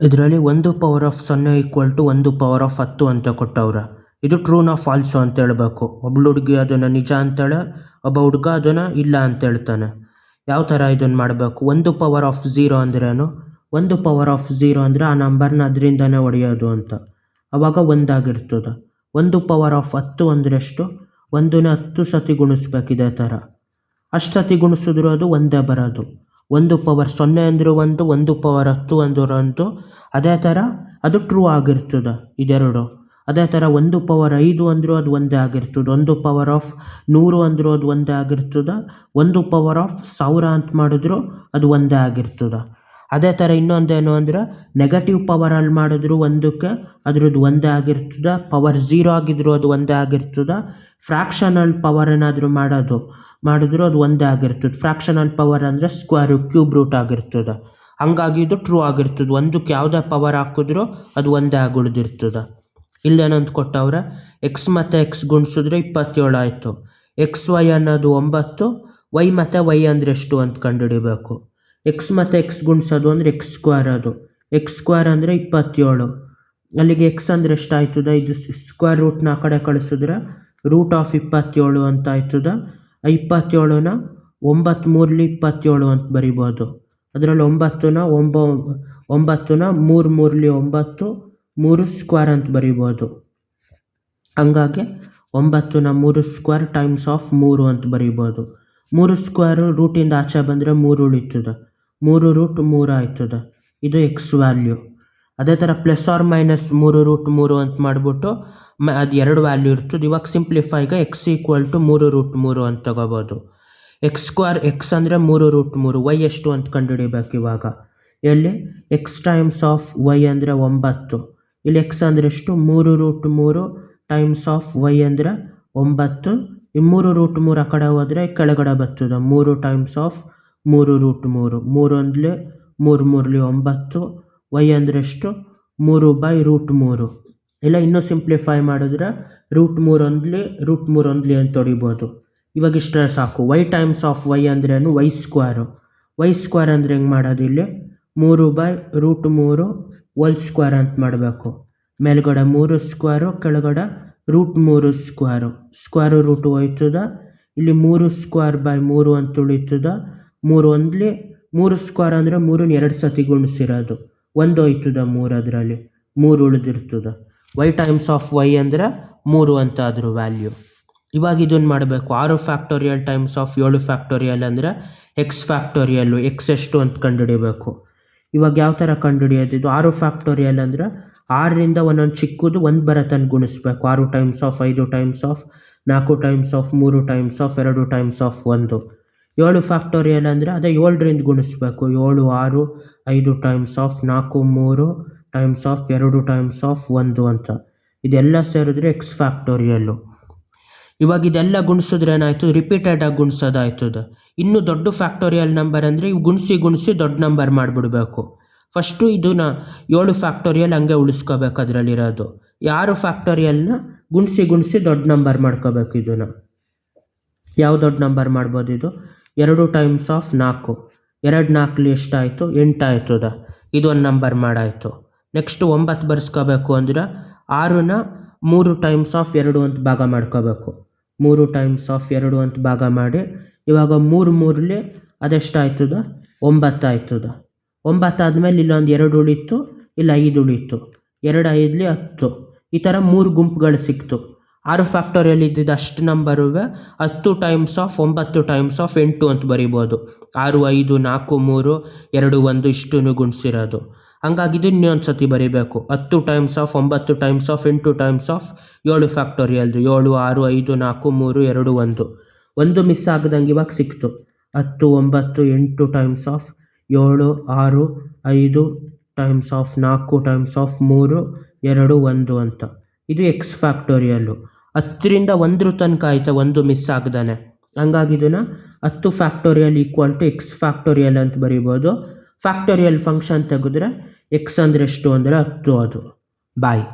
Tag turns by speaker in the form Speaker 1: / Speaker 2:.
Speaker 1: ಇದರಲ್ಲಿ 1 power of 0 equal to 1 power of 10 ಅಂತ ಕೊಟ್ಟವ್ರೆ. ಇದು ಟ್ರೂನಾ ಫಾಲ್ಸು ಅಂತ ಹೇಳ್ಬೇಕು. ಒಬ್ಳು ಹುಡುಗಿ ಅದನ್ನು ನಿಜ ಅಂತೇಳೆ, ಒಬ್ಬ ಹುಡುಗ ಅದನ್ನು ಇಲ್ಲ ಅಂತ ಹೇಳ್ತಾನೆ. ಯಾವ ಥರ ಇದನ್ನು ಮಾಡಬೇಕು? 1 ಪವರ್ ಆಫ್ 0 ಅಂದ್ರೇನು? 1 ಪವರ್ ಆಫ್ 0 ಅಂದರೆ ಆ ನಂಬರ್ನ ಅದರಿಂದನೇ ಹೊಡೆಯೋದು ಅಂತ. ಆವಾಗ 1 ಆಗಿರ್ತದೆ. 1 ಪವರ್ ಆಫ್ 10 ಅಂದರೆ ಎಷ್ಟು? 1ನ 10 ಸತಿ ಗುಣಿಸ್ಬೇಕು ಇದೇ ಥರ. ಅಷ್ಟು ಸತಿ ಗುಣಿಸಿದ್ರು ಅದು ಒಂದೇ ಬರೋದು. 1 ಪವರ್ 0 ಅಂದರೂ 1, 1 ಪವರ್ 10 ಅಂದರೂ 1. ಅದೇ ಥರ ಅದು ಟ್ರೂ ಆಗಿರ್ತದೆ ಇದೆರಡು. ಅದೇ ಥರ 1 ಪವರ್ 5 ಅಂದರೂ ಅದು ಒಂದೇ ಆಗಿರ್ತದೆ. 1 ಪವರ್ ಆಫ್ 100 ಅಂದರೂ ಅದು ಒಂದೇ ಆಗಿರ್ತದೆ. 1 ಪವರ್ ಆಫ್ 1000 ಅಂತ ಮಾಡಿದ್ರು ಅದು ಒಂದೇ ಆಗಿರ್ತದೆ. ಅದೇ ಥರ ಇನ್ನೊಂದೇನು ಅಂದರೆ ನೆಗೆಟಿವ್ ಪವರಲ್ಲಿ ಮಾಡಿದ್ರು 1ಕ್ಕೆ ಅದ್ರದ್ದು ಒಂದೇ ಆಗಿರ್ತದೆ. ಪವರ್ 0 ಆಗಿದ್ರು ಅದು ಒಂದೇ ಆಗಿರ್ತದೆ. ಫ್ರ್ಯಾಕ್ಷನಲ್ ಪವರ್ ಏನಾದರೂ ಮಾಡಿದ್ರು ಅದು ಒಂದೇ ಆಗಿರ್ತದೆ. ಫ್ರ್ಯಾಕ್ಷನಲ್ ಪವರ್ ಅಂದರೆ ಸ್ಕ್ವೇರು, ಕ್ಯೂಬ್ ರೂಟ್ ಆಗಿರ್ತದೆ. ಹಂಗಾಗಿ ಇದು ಟ್ರೂ ಆಗಿರ್ತದೆ. 1ಕ್ಕೆ ಯಾವುದೇ ಪವರ್ ಹಾಕಿದ್ರು ಅದು ಒಂದೇ ಆಗಿ ಉಳಿದಿರ್ತದೆ. ಇಲ್ಲೇನಂತ ಕೊಟ್ಟವ್ರೆ, ಎಕ್ಸ್ ಮತ್ತು ಎಕ್ಸ್ ಗುಣಿಸಿದ್ರೆ 27 ಆಯಿತು. ಎಕ್ಸ್ ವೈ ಅನ್ನೋದು 9, ವೈ ಮತ್ತು ವೈ ಅಂದರೆ ಎಷ್ಟು ಅಂತ ಕಂಡುಹಿಡಿಬೇಕು. ಎಕ್ಸ್ ಮತ್ತು ಎಕ್ಸ್ ಗುಣಿಸೋದು ಅಂದರೆ ಎಕ್ಸ್ ಸ್ಕ್ವೇರ್. ಅದು ಎಕ್ಸ್ ಸ್ಕ್ವೇರ್ ಅಂದರೆ 27. ಅಲ್ಲಿಗೆ ಎಕ್ಸ್ ಅಂದರೆ ಎಷ್ಟು ಆಯ್ತದೆ? ಇದು ಸ್ಕ್ವೇರ್ ರೂಟ್ನ ಆ ಕಡೆ ಕಳಿಸಿದ್ರೆ ರೂಟ್ ಆಫ್ 27 ಅಂತ ಆಯ್ತದೆ. 27ನ 9 3ಲಿ 27 ಅಂತ ಬರಿಬೋದು. ಅದರಲ್ಲಿ 9ನ 3 3ಲಿ 9, 3 ಸ್ಕ್ವೇರ್ ಅಂತ ಬರಿಬೋದು. ಹಂಗಾಗಿ 9ನ 3 ಸ್ಕ್ವೇರ್ ಟೈಮ್ಸ್ ಆಫ್ 3 ಅಂತ ಬರಿಬೋದು. 3 ಸ್ಕ್ವೇರು ರೂಟಿಂದ ಆಚೆ ಬಂದರೆ 3 ಉಳಿತದೆ. 3 ರೂಟ್ 3 ಆಯ್ತದೆ. ಇದು ಎಕ್ಸ್ ವ್ಯಾಲ್ಯೂ. ಅದೇ ಥರ ಪ್ಲಸ್ ಆರ್ ಮೈನಸ್ 3 ರೂಟ್ 3 ಅಂತ ಮಾಡಿಬಿಟ್ಟು ಅದು 2 ವ್ಯಾಲ್ಯೂ ಇರ್ತದೆ. ಇವಾಗ ಸಿಂಪ್ಲಿಫೈಗೆ ಎಕ್ಸ್ ಈಕ್ವಲ್ ಟು 3 ರೂಟ್ 3 ಅಂತ ತಗೋಬೋದು. ಎಕ್ಸ್ ಸ್ಕ್ವೇರ್ ಎಕ್ಸ್ ಅಂದರೆ 3 ರೂಟ್ 3. ವೈ ಎಷ್ಟು ಅಂತ ಕಂಡುಹಿಡಿಬೇಕು ಇವಾಗ. ಎಲ್ಲಿ ಎಕ್ಸ್ ಟೈಮ್ಸ್ ಆಫ್ ವೈ ಅಂದರೆ 9. ಇಲ್ಲಿ ಎಕ್ಸ್ ಅಂದರೆ ಎಷ್ಟು? 3 ರೂಟ್ 3 ಟೈಮ್ಸ್ ಆಫ್ ವೈ ಅಂದರೆ 9. ಈ 3 ರೂಟ್ 3 ಆ ಕಡೆ ಹೋದರೆ ಕೆಳಗಡೆ ಬರ್ತದೆ. 3 ಟೈಮ್ಸ್ ಆಫ್ 3 ರೂಟ್ 3. 3 ಒಂದಲೇ 3 3ಲಿ 9. ವೈ ಅಂದರೆ ಎಷ್ಟು? 3 ಬೈ ರೂಟ್ 3. ಇಲ್ಲ ಇನ್ನೂ ಸಿಂಪ್ಲಿಫೈ ಮಾಡಿದ್ರೆ ರೂಟ್ 3 ಒಂದಲಿ ಅಂತ ಹೊಡಿಬೋದು. ಇವಾಗ ಇಷ್ಟೇ ಸಾಕು. ವೈ ಟೈಮ್ಸ್ ಆಫ್ ವೈ ಅಂದ್ರೇನು? Y square. ವೈ ಸ್ಕ್ವೇರ್ ಅಂದರೆ ಹೆಂಗೆ ಮಾಡೋದು? ಇಲ್ಲಿ 3 ಬೈ ರೂಟ್ 3 ಹೋಲ್ ಸ್ಕ್ವೇರ್ ಅಂತ ಮಾಡಬೇಕು. ಮೇಲ್ಗಡೆ 3 ಸ್ಕ್ವೇರು, ಕೆಳಗಡೆ ರೂಟ್ 3 ಸ್ಕ್ವೇರು. ಸ್ಕ್ವೇರು ರೂಟ್ ಹೋಯ್ತದ. ಇಲ್ಲಿ 3 ಸ್ಕ್ವೇರ್ ಬೈ 3 ಅಂತ ಉಳಿತದ. 3 ಒಂದಲಿ 3 ಸ್ಕ್ವೇರ್ ಅಂದರೆ 3ನ 2 ಸತಿ ಗುಣಿಸಿರೋದು. 1 ಹೋಯ್ತದ 3, ಅದರಲ್ಲಿ 3 ಉಳಿದಿರ್ತದೆ. ವೈ ಟೈಮ್ಸ್ ಆಫ್ ವೈ ಅಂದರೆ 3 ಅಂತ ಅದ್ರ ವ್ಯಾಲ್ಯೂ. ಇವಾಗ ಇದನ್ನು ಮಾಡಬೇಕು. 6 ಫ್ಯಾಕ್ಟೋರಿಯಲ್ ಟೈಮ್ಸ್ ಆಫ್ 7 ಫ್ಯಾಕ್ಟೋರಿಯಲ್ ಅಂದರೆ ಎಕ್ಸ್ ಫ್ಯಾಕ್ಟೋರಿಯಲ್ಲು. ಎಕ್ಸ್ ಎಷ್ಟು ಅಂತ ಕಂಡುಹಿಡಿಬೇಕು. ಇವಾಗ ಯಾವ ಥರ ಕಂಡುಹಿಡಿಯೋದು? ಇದು 6 ಫ್ಯಾಕ್ಟೋರಿಯಲ್ ಅಂದರೆ 6ರಿಂದ ಒಂದೊಂದು ಚಿಕ್ಕದು 1 ಬರತ್ತನ್ನು ಗುಣಿಸ್ಬೇಕು. 6 times of 5 times of 4 times of 3 times of 2 times of 1. 7 factorial ಅಂದರೆ ಅದೇ 7ರಿಂದ ಗುಣಿಸ್ಬೇಕು. 7 6 5 times of 4 3 times of 2 times of 1 ಅಂತ. ಇದೆಲ್ಲ ಸೇರಿದ್ರೆ ಎಕ್ಸ್ ಫ್ಯಾಕ್ಟೋರಿಯಲ್ಲು. ಇವಾಗ ಇದೆಲ್ಲ ಗುಣಿಸಿದ್ರೆ ಏನಾಯಿತು? ರಿಪೀಟೆಡ್ ಆಗಿ ಗುಣಿಸೋದಾಯ್ತದೆ. ಇನ್ನೂ ದೊಡ್ಡ ಫ್ಯಾಕ್ಟೋರಿಯಲ್ ನಂಬರ್ ಅಂದರೆ ಇವು ಗುಣಿಸಿ ದೊಡ್ಡ ನಂಬರ್ ಮಾಡಿಬಿಡ್ಬೇಕು. ಫಸ್ಟು ಇದನ್ನ 7 ಫ್ಯಾಕ್ಟೋರಿಯಲ್ ಹಂಗೆ ಉಳಿಸ್ಕೋಬೇಕು ಅದರಲ್ಲಿರೋದು. 6 ಫ್ಯಾಕ್ಟೋರಿಯಲ್ನ ಗುಣಿಸಿ ದೊಡ್ಡ ನಂಬರ್ ಮಾಡ್ಕೋಬೇಕು. ಇದನ್ನು ಯಾವ ದೊಡ್ಡ ನಂಬರ್ ಮಾಡ್ಬೋದು? ಇದು 2 ಟೈಮ್ಸ್ ಆಫ್ 4. 2 4ಲಿ ಎಷ್ಟಾಯಿತು? 8 ಆಯ್ತದ. ಇದೊಂದು ನಂಬರ್ ಮಾಡಾಯಿತು. ನೆಕ್ಸ್ಟು 9 ಬರ್ಸ್ಕೋಬೇಕು ಅಂದರೆ 6ನ 3 ಟೈಮ್ಸ್ ಆಫ್ 2 ಅಂತ ಭಾಗ ಮಾಡ್ಕೋಬೇಕು. 3 ಟೈಮ್ಸ್ ಆಫ್ 2 ಅಂತ ಭಾಗ ಮಾಡಿ ಇವಾಗ 3 3ಲಿ ಅದೆಷ್ಟಾಯ್ತದ? 9 ಆಯ್ತದ. 9 ಆದಮೇಲೆ ಇಲ್ಲೊಂದು 2 ಉಳಿತು, ಇಲ್ಲ 5 ಉಳಿತು. 2 5ಲಿ 10. ಈ ಥರ 3 ಗುಂಪುಗಳು ಸಿಕ್ತು. 6 ಫ್ಯಾಕ್ಟೋರಿಯಲ್ ಇದ್ದಿದ್ದು ಅಷ್ಟು number 10 times of 9 times of 8 ಅಂತ ಬರಿಬೋದು. 6 5 4 3 2 1 ಇಷ್ಟನ್ನು ಗುಣಿಸಿರೋದು. ಹಂಗಾಗಿ ಇದು ಇನ್ನೊಂದು ಸತಿ ಬರೀಬೇಕು. 10 times of 9 times of 8 times of 7 ಫ್ಯಾಕ್ಟೋರಿಯಲ್ದು. 7 6 5 4 3 2 1. 1 ಮಿಸ್ ಆಗದಂಗೆ ಇವಾಗ ಸಿಕ್ತು. 10 9 8 times of 7 6 5 times of 4 times of 3 2 1 ಅಂತ. ಇದು ಎಕ್ಸ್ ಫ್ಯಾಕ್ಟೋರಿಯಲ್ಲು. 10ರಿಂದ 1 ತನಕ ಆಯ್ತಾ 1 ಮಿಸ್ ಆಗದಾನೆ. ಹಂಗಾಗಿ ಇದನ್ನು 10 factorial equal to X factorial ಅಂತ ಬರಿಬೋದು. ಫ್ಯಾಕ್ಟೋರಿಯಲ್ ಫಂಕ್ಷನ್ ತೆಗೆದ್ರೆ ಎಕ್ಸ್ ಅಂದರೆ ಎಷ್ಟು ಅಂದರೆ 10. ಅದು ಬಾಯ್.